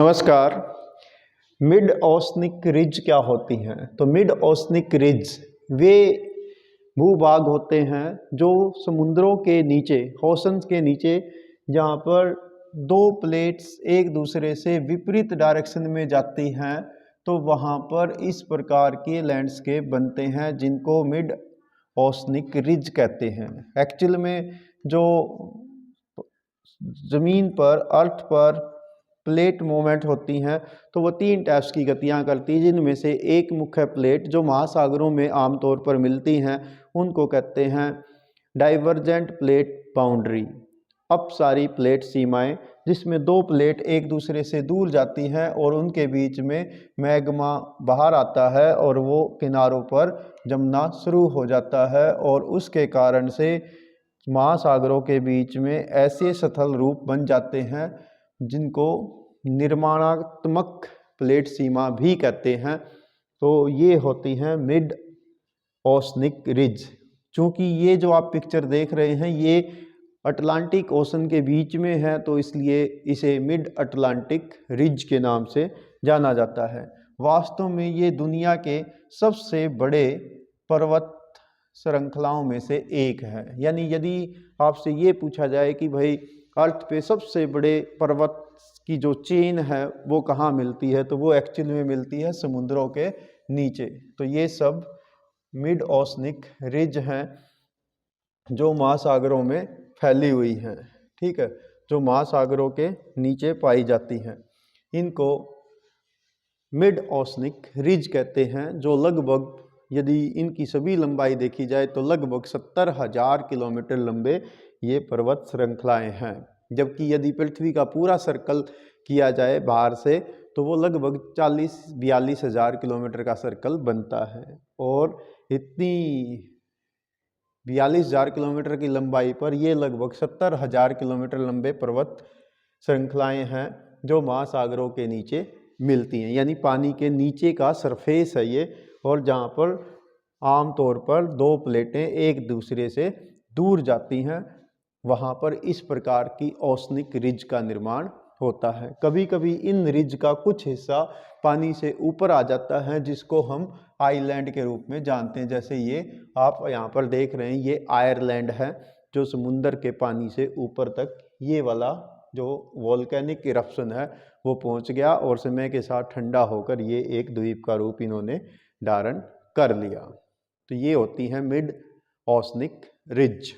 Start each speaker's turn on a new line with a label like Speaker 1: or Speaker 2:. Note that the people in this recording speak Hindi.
Speaker 1: नमस्कार। मिड ओशनिक रिज क्या होती हैं? तो मिड ओशनिक रिज वे भूभाग होते हैं जो समुद्रों के नीचे, ओशंस के नीचे, जहाँ पर दो प्लेट्स एक दूसरे से विपरीत डायरेक्शन में जाती हैं, तो वहाँ पर इस प्रकार के लैंडस्केप बनते हैं जिनको मिड ओशनिक रिज कहते हैं। एक्चुअल में जो ज़मीन पर, अर्थ पर प्लेट मूवमेंट होती हैं तो वो तीन टाइप्स की गतियाँ करती हैं, जिनमें से एक मुख्य प्लेट जो महासागरों में आमतौर पर मिलती हैं उनको कहते हैं डाइवर्जेंट प्लेट बाउंड्री, अपसारी प्लेट सीमाएं, जिसमें दो प्लेट एक दूसरे से दूर जाती हैं और उनके बीच में मैग्मा बाहर आता है और वो किनारों पर जमना शुरू हो जाता है और उसके कारण से महासागरों के बीच में ऐसे स्थल रूप बन जाते हैं जिनको निर्माणात्मक प्लेट सीमा भी कहते हैं। तो ये होती हैं मिड ओशनिक रिज। चूँकि ये जो आप पिक्चर देख रहे हैं ये अटलांटिक ओशन के बीच में है, तो इसलिए इसे मिड अटलांटिक रिज के नाम से जाना जाता है। वास्तव में ये दुनिया के सबसे बड़े पर्वत श्रृंखलाओं में से एक है। यानी यदि आपसे ये पूछा जाए कि भाई अर्थ पे सबसे बड़े पर्वत की जो चेन है वो कहाँ मिलती है, तो वो एक्चुअल में मिलती है समुद्रों के नीचे। तो ये सब मिड ओशनिक रिज हैं जो महासागरों में फैली हुई हैं, ठीक है, जो महासागरों के नीचे पाई जाती हैं। इनको मिड ओशनिक रिज कहते हैं, जो लगभग, यदि इनकी सभी लंबाई देखी जाए तो लगभग 70,000 किलोमीटर लंबे ये पर्वत श्रृंखलाएं हैं। जबकि यदि पृथ्वी का पूरा सर्कल किया जाए बाहर से तो वो लगभग 40-42 हज़ार किलोमीटर का सर्कल बनता है। और इतनी 42,000 किलोमीटर की लंबाई पर ये लगभग 70,000 किलोमीटर लंबे पर्वत श्रृंखलाएं हैं जो महासागरों के नीचे मिलती हैं। यानी पानी के नीचे का सरफेस है ये, और जहाँ पर आमतौर पर दो प्लेटें एक दूसरे से दूर जाती हैं वहाँ पर इस प्रकार की ओशनिक रिज का निर्माण होता है। कभी कभी इन रिज का कुछ हिस्सा पानी से ऊपर आ जाता है जिसको हम आइलैंड के रूप में जानते हैं। जैसे ये आप यहाँ पर देख रहे हैं, ये आयरलैंड है जो समुंदर के पानी से ऊपर तक ये वाला जो वोल्केनिक इरप्शन है वो पहुँच गया और समय के साथ ठंडा होकर ये एक द्वीप का रूप इन्होंने धारण कर लिया। तो ये होती है मिड ओशनिक रिज।